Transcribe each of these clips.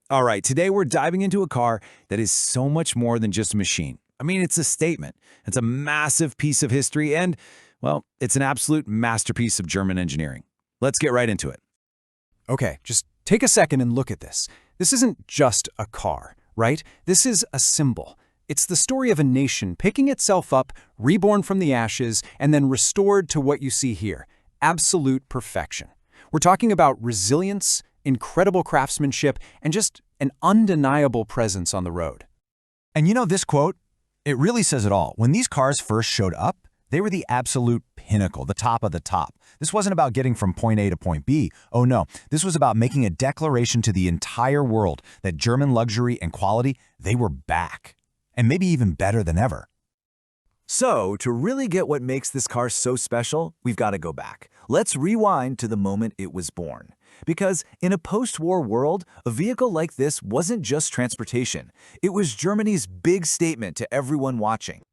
All right, today we're diving into a car that is so much more than just a machine. I mean, it's a statement. It's a massive piece of history and, well, it's an absolute masterpiece of German engineering. Let's get right into it. Okay, just take a second and look at this. This isn't just a car, right? This is a symbol. It's the story of a nation picking itself up, reborn from the ashes, and then restored to what you see here, absolute perfection. We're talking about resilience, incredible craftsmanship, and just an undeniable presence on the road. And you know this quote? It really says it all. When these cars first showed up, they were the absolute pinnacle, the top of the top. This wasn't about getting from point A to point B. Oh no, this was about making a declaration to the entire world that German luxury and quality, they were back. And maybe even better than ever. So, to really get what makes this car so special, we've got to go back. Let's rewind to the moment it was born. Because in a post-war world, a vehicle like this wasn't just transportation. It was Germany's big statement to everyone watching.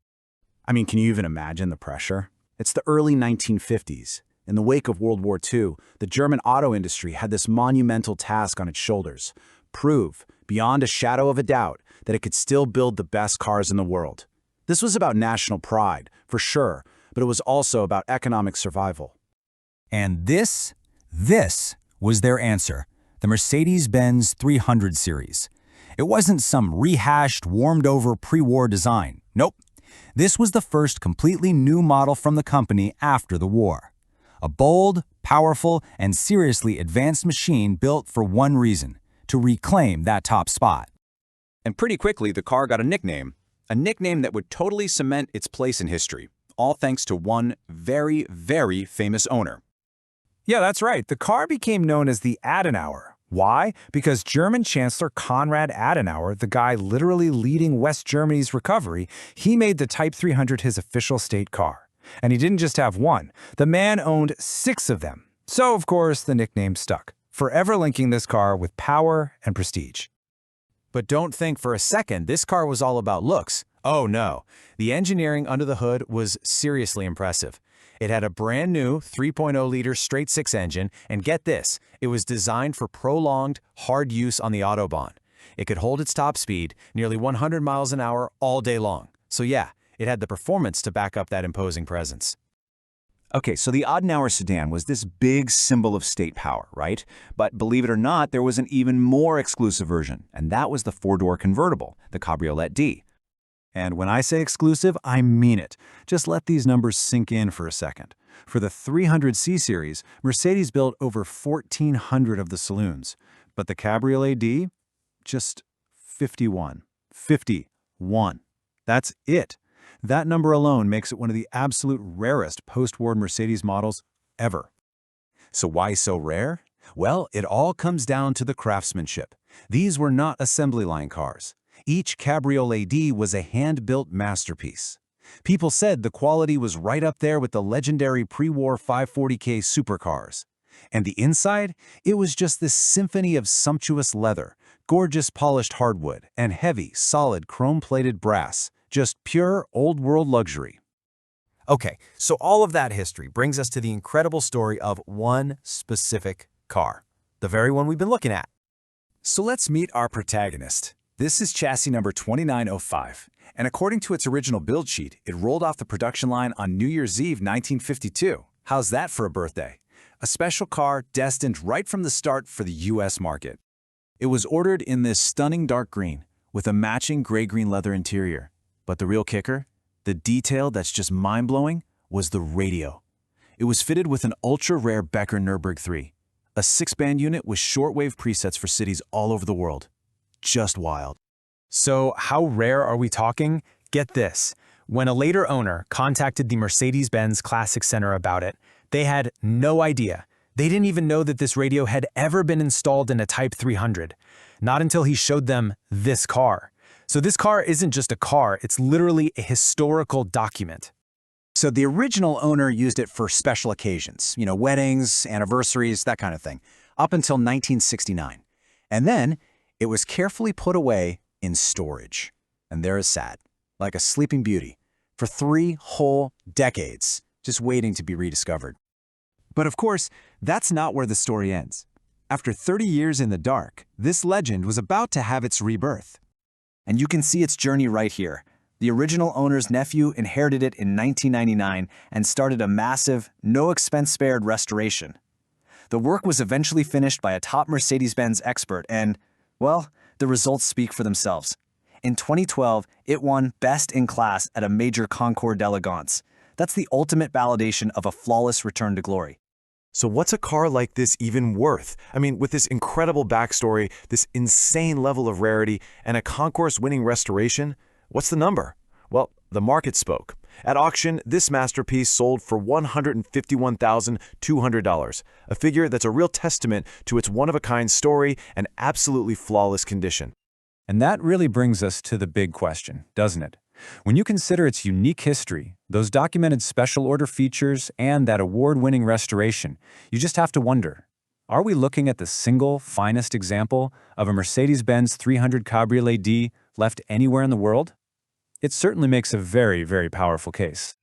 I mean, can you even imagine the pressure? It's the early 1950s. In the wake of World War II, the German auto industry had this monumental task on its shoulders: prove, beyond a shadow of a doubt, that it could still build the best cars in the world. This was about national pride, for sure, but it was also about economic survival. And this was their answer, the Mercedes-Benz 300 series. It wasn't some rehashed, warmed-over pre-war design. Nope. This was the first completely new model from the company after the war. A bold, powerful, and seriously advanced machine built for one reason: to reclaim that top spot. And pretty quickly, the car got a nickname that would totally cement its place in history, all thanks to one very, very famous owner. Yeah, that's right. The car became known as the Adenauer. Why? Because German Chancellor Konrad Adenauer, the guy literally leading West Germany's recovery, he made the Type 300 his official state car. And he didn't just have one. The man owned 6 of them. So, of course, the nickname stuck, forever linking this car with power and prestige. But don't think for a second this car was all about looks. Oh no, the engineering under the hood was seriously impressive. It had a brand new 3.0-liter straight-six engine, and get this, it was designed for prolonged, hard use on the autobahn. It could hold its top speed, nearly 100 miles an hour, all day long. So yeah, it had the performance to back up that imposing presence. Okay, so the Adenauer sedan was this big symbol of state power, right? But believe it or not, there was an even more exclusive version, and that was the 4-door convertible, the Cabriolet D. And when I say exclusive, I mean it. Just let these numbers sink in for a second. For the 300C series, Mercedes built over 1,400 of the saloons. But the Cabriolet D? Just 51. 51. That's it. That number alone makes it one of the absolute rarest post-war Mercedes models ever. So why so rare? Well, it all comes down to the craftsmanship. These were not assembly line cars. Each Cabriolet D was a hand-built masterpiece. People said the quality was right up there with the legendary pre-war 540K supercars. And the inside? It was just this symphony of sumptuous leather, gorgeous polished hardwood, and heavy, solid chrome-plated brass. Just pure old-world luxury. Okay, so all of that history brings us to the incredible story of one specific car, the very one we've been looking at. So let's meet our protagonist. This is chassis number 2905, and according to its original build sheet, it rolled off the production line on New Year's Eve 1952. How's that for a birthday? A special car destined right from the start for the US market. It was ordered in this stunning dark green with a matching gray-green leather interior. But the real kicker, the detail that's just mind-blowing, was the radio. It was fitted with an ultra-rare Becker Nürburg III, a 6-band unit with shortwave presets for cities all over the world. Just wild. So how rare are we talking? Get this. When a later owner contacted the Mercedes-Benz Classic Center about it, they had no idea. They didn't even know that this radio had ever been installed in a Type 300. Not until he showed them this car. So this car isn't just a car, it's literally a historical document. So the original owner used it for special occasions, weddings, anniversaries, that kind of thing, up until 1969. And then it was carefully put away in storage. And there it sat, like a sleeping beauty, for 3 whole decades, just waiting to be rediscovered. But of course, that's not where the story ends. After 30 years in the dark, this legend was about to have its rebirth. And you can see its journey right here. The original owner's nephew inherited it in 1999 and started a massive, no-expense-spared restoration. The work was eventually finished by a top Mercedes-Benz expert and, well, the results speak for themselves. In 2012, it won Best in Class at a major concours d'elegance. That's the ultimate validation of a flawless return to glory. So what's a car like this even worth? I mean, with this incredible backstory, this insane level of rarity, and a concourse-winning restoration, what's the number? Well, the market spoke. At auction, this masterpiece sold for $151,200, a figure that's a real testament to its one-of-a-kind story and absolutely flawless condition. And that really brings us to the big question, doesn't it? When you consider its unique history, those documented special order features, and that award-winning restoration, you just have to wonder, are we looking at the single finest example of a Mercedes-Benz 300 Cabriolet D left anywhere in the world? It certainly makes a very, very powerful case.